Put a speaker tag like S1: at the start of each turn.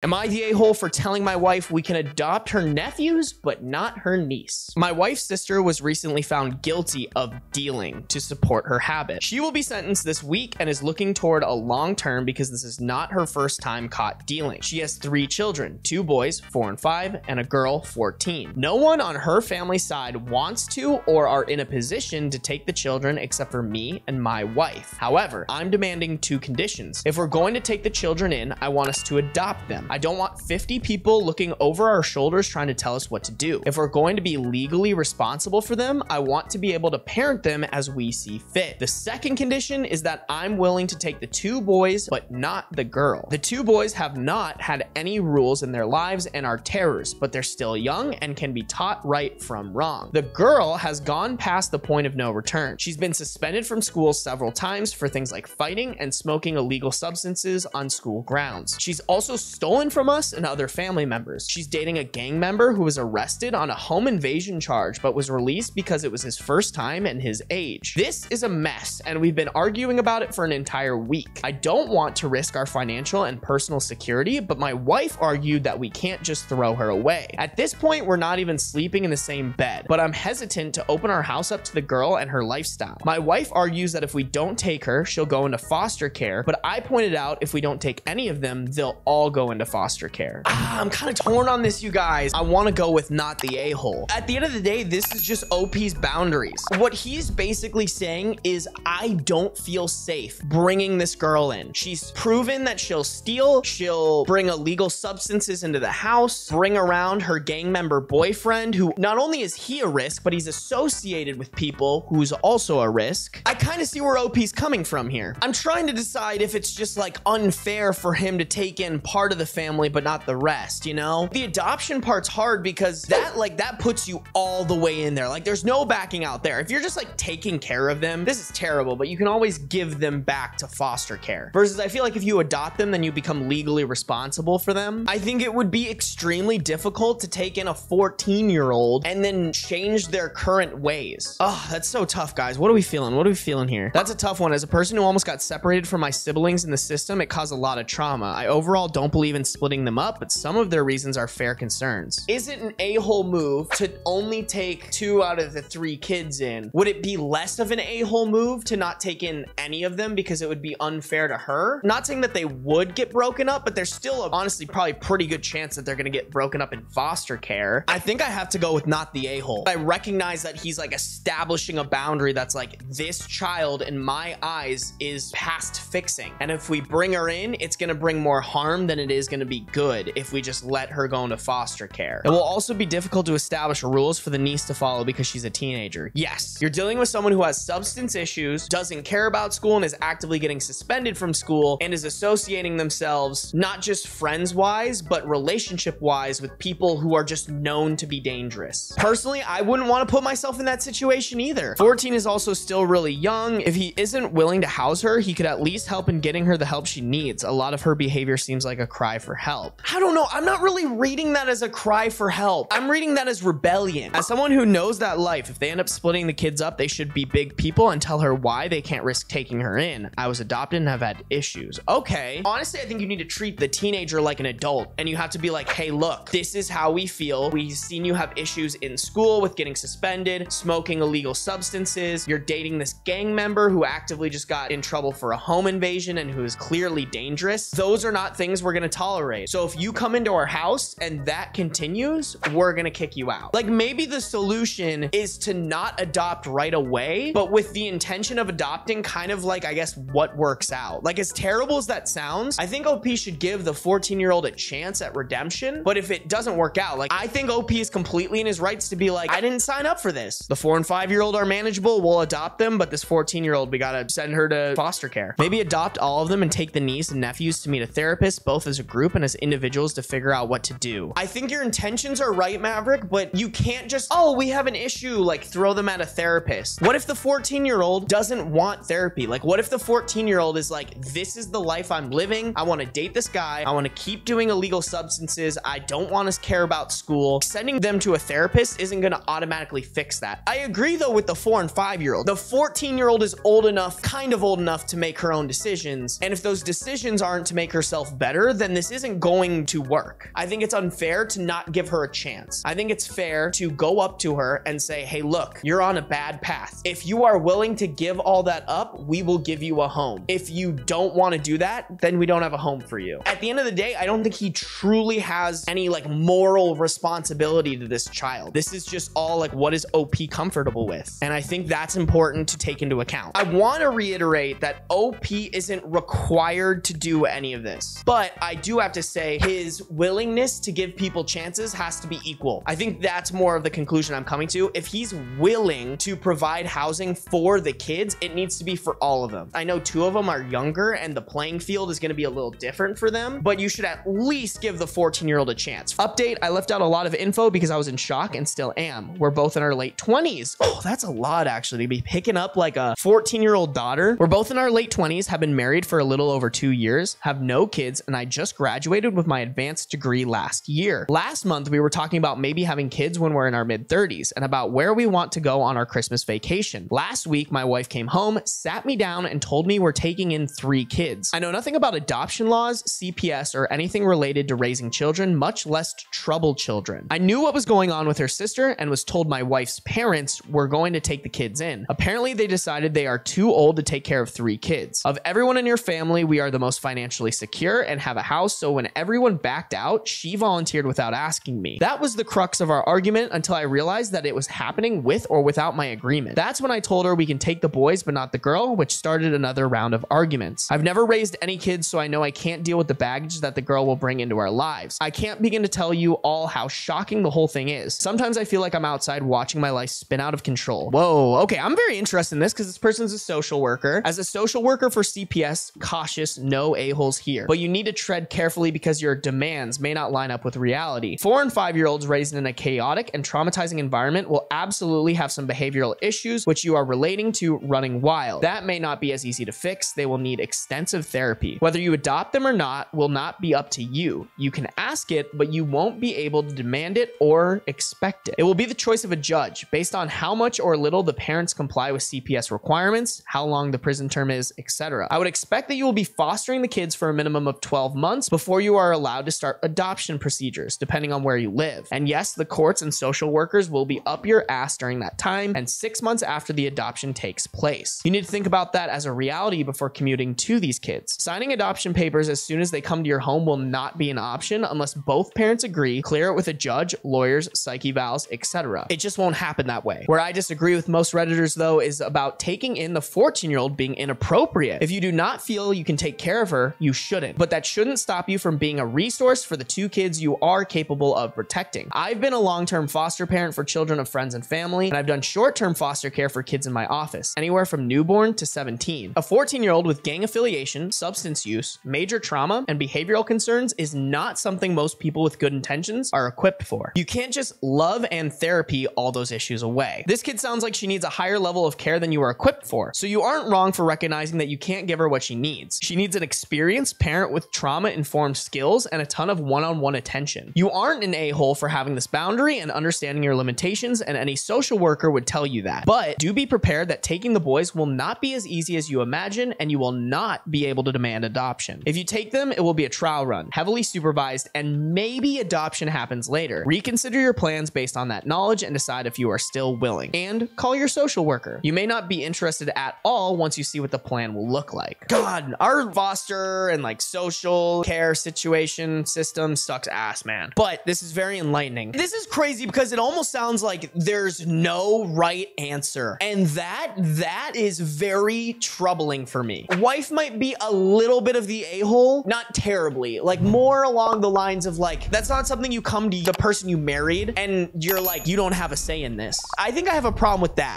S1: Am I the a-hole for telling my wife we can adopt her nephews, but not her niece? My wife's sister was recently found guilty of dealing to support her habit. She will be sentenced this week and is looking toward a long term because this is not her first time caught dealing. She has 3 children, 2 boys, 4 and 5, and a girl, 14. No one on her family side wants to or are in a position to take the children except for me and my wife. However, I'm demanding 2 conditions. If we're going to take the children in, I want us to adopt them. I don't want 50 people looking over our shoulders trying to tell us what to do. If we're going to be legally responsible for them, I want to be able to parent them as we see fit. The second condition is that I'm willing to take the 2 boys, but not the girl. The 2 boys have not had any rules in their lives and are terrors, but they're still young and can be taught right from wrong. The girl has gone past the point of no return. She's been suspended from school several times for things like fighting and smoking illegal substances on school grounds. She's also stolen from us and other family members. She's dating a gang member who was arrested on a home invasion charge, but was released because it was his first time and his age. This is a mess, and we've been arguing about it for an entire week. I don't want to risk our financial and personal security, but my wife argued that we can't just throw her away. At this point, we're not even sleeping in the same bed, but I'm hesitant to open our house up to the girl and her lifestyle. My wife argues that if we don't take her, she'll go into foster care, but I pointed out if we don't take any of them, they'll all go into foster care. I'm kind of torn on this, you guys. I want to go with not the a-hole. At the end of the day, this is just OP's boundaries. What he's basically saying is I don't feel safe bringing this girl in. She's proven that she'll steal, she'll bring illegal substances into the house, bring around her gang member boyfriend, who not only is he a risk, but he's associated with people who's also a risk. I kind of see where OP's coming from here. I'm trying to decide if it's just like unfair for him to take in part of the family but not the rest, you know? The adoption part's hard because that puts you all the way in there. Like, there's no backing out there. If you're just like taking care of them, this is terrible, but you can always give them back to foster care. Versus I feel like if you adopt them, then you become legally responsible for them. I think it would be extremely difficult to take in a 14-year-old and then change their current ways. Oh, that's so tough, guys. What are we feeling? What are we feeling here? That's a tough one. As a person who almost got separated from my siblings in the system, it caused a lot of trauma. I overall don't believe in splitting them up, but some of their reasons are fair concerns. Is it an a-hole move to only take 2 out of the 3 kids in? Would it be less of an a-hole move to not take in any of them because it would be unfair to her? Not saying that they would get broken up, but there's still honestly probably pretty good chance that they're gonna get broken up in foster care. I think I have to go with not the a-hole. I recognize that he's like establishing a boundary that's like, this child in my eyes is past fixing, and if we bring her in, it's gonna bring more harm than it is gonna be good if we just let her go into foster care. It will also be difficult to establish rules for the niece to follow because she's a teenager. Yes, you're dealing with someone who has substance issues, doesn't care about school, and is actively getting suspended from school, and is associating themselves not just friends-wise, but relationship-wise with people who are just known to be dangerous. Personally, I wouldn't want to put myself in that situation either. 14 is also still really young. If he isn't willing to house her, he could at least help in getting her the help she needs. A lot of her behavior seems like a cry for help. I don't know. I'm not really reading that as a cry for help. I'm reading that as rebellion. As someone who knows that life, if they end up splitting the kids up, they should be big people and tell her why they can't risk taking her in. I was adopted and have had issues. Okay. Honestly, I think you need to treat the teenager like an adult, and you have to be like, hey, look, this is how we feel. We've seen you have issues in school with getting suspended, smoking illegal substances. You're dating this gang member who actively just got in trouble for a home invasion and who is clearly dangerous. Those are not things we're going to tolerate. So if you come into our house and that continues, we're going to kick you out. Like, maybe the solution is to not adopt right away, but with the intention of adopting kind of like, I guess, what works out. Like, as terrible as that sounds, I think OP should give the 14-year-old a chance at redemption. But if it doesn't work out, like, I think OP is completely in his rights to be like, I didn't sign up for this. The 4 and 5-year-old are manageable. We'll adopt them, but this 14-year-old, we got to send her to foster care. Maybe adopt all of them and take the niece and nephews to meet a therapist, both as a group and as individuals, to figure out what to do. I think your intentions are right, Maverick, but you can't just, oh, we have an issue, like throw them at a therapist. What if the 14-year-old doesn't want therapy? Like, what if the 14-year-old is like, this is the life I'm living. I want to date this guy. I want to keep doing illegal substances. I don't want to care about school. Sending them to a therapist isn't going to automatically fix that. I agree though with the 4 and 5-year-old. The 14-year-old is old enough, kind of old enough to make her own decisions. And if those decisions aren't to make herself better, then this this isn't going to work. I think it's unfair to not give her a chance. I think it's fair to go up to her and say, hey, look, you're on a bad path. If you are willing to give all that up, we will give you a home. If you don't want to do that, then we don't have a home for you. At the end of the day, I don't think he truly has any like moral responsibility to this child. This is just all like, what is OP comfortable with? And I think that's important to take into account. I want to reiterate that OP isn't required to do any of this, but I do have to say his willingness to give people chances has to be equal. I think that's more of the conclusion I'm coming to. If he's willing to provide housing for the kids, it needs to be for all of them. I know 2 of them are younger and the playing field is going to be a little different for them, but you should at least give the 14-year-old a chance. Update, I left out a lot of info because I was in shock and still am. We're both in our late 20s. Oh, that's a lot actually to be picking up like a 14-year-old daughter. We're both in our late 20s, have been married for a little over 2 years, have no kids, and I just graduated with my advanced degree last year. Last month, we were talking about maybe having kids when we're in our mid-30s and about where we want to go on our Christmas vacation. Last week, my wife came home, sat me down, and told me we're taking in 3 kids. I know nothing about adoption laws, CPS, or anything related to raising children, much less trouble children. I knew what was going on with her sister and was told my wife's parents were going to take the kids in. Apparently, they decided they are too old to take care of 3 kids. Of everyone in your family, we are the most financially secure and have a house, so when everyone backed out, she volunteered without asking me. That was the crux of our argument until I realized that it was happening with or without my agreement. That's when I told her we can take the boys but not the girl, which started another round of arguments. I've never raised any kids, so I know I can't deal with the baggage that the girl will bring into our lives. I can't begin to tell you all how shocking the whole thing is. Sometimes I feel like I'm outside watching my life spin out of control. Whoa, okay, I'm very interested in this because this person's a social worker. As a social worker for CPS, cautious, no a-holes here. But you need to tread carefully because your demands may not line up with reality. 4 and 5-year-olds raised in a chaotic and traumatizing environment will absolutely have some behavioral issues which you are relating to running wild. That may not be as easy to fix. They will need extensive therapy. Whether you adopt them or not will not be up to you. You can ask it, but you won't be able to demand it or expect it. It will be the choice of a judge based on how much or little the parents comply with CPS requirements, how long the prison term is, etc. I would expect that you will be fostering the kids for a minimum of 12 months before you are allowed to start adoption procedures, depending on where you live. And yes, the courts and social workers will be up your ass during that time and 6 months after the adoption takes place. You need to think about that as a reality before commuting to these kids. Signing adoption papers as soon as they come to your home will not be an option unless both parents agree, clear it with a judge, lawyers, psych evals, etc. It just won't happen that way. Where I disagree with most Redditors though is about taking in the 14-year-old being inappropriate. If you do not feel you can take care of her, you shouldn't. But that shouldn't stop you from being a resource for the 2 kids you are capable of protecting. I've been a long-term foster parent for children of friends and family, and I've done short-term foster care for kids in my office, anywhere from newborn to 17. A 14-year-old with gang affiliation, substance use, major trauma, and behavioral concerns is not something most people with good intentions are equipped for. You can't just love and therapy all those issues away. This kid sounds like she needs a higher level of care than you are equipped for, so you aren't wrong for recognizing that you can't give her what she needs. She needs an experienced parent with trauma-informed skills and a ton of one-on-one attention. You aren't an a-hole for having this boundary and understanding your limitations, and any social worker would tell you that. But do be prepared that taking the boys will not be as easy as you imagine, and you will not be able to demand adoption. If you take them, it will be a trial run, heavily supervised, and maybe adoption happens later. Reconsider your plans based on that knowledge and decide if you are still willing. And call your social worker. You may not be interested at all once you see what the plan will look like. God, our foster and like social care situation system sucks ass, man. But this is very enlightening. This is crazy because it almost sounds like there's no right answer. And that is very troubling for me. Wife might be a little bit of the a-hole, not terribly, like more along the lines of like, that's not something you come to the person you married and you're like, you don't have a say in this. I think I have a problem with that.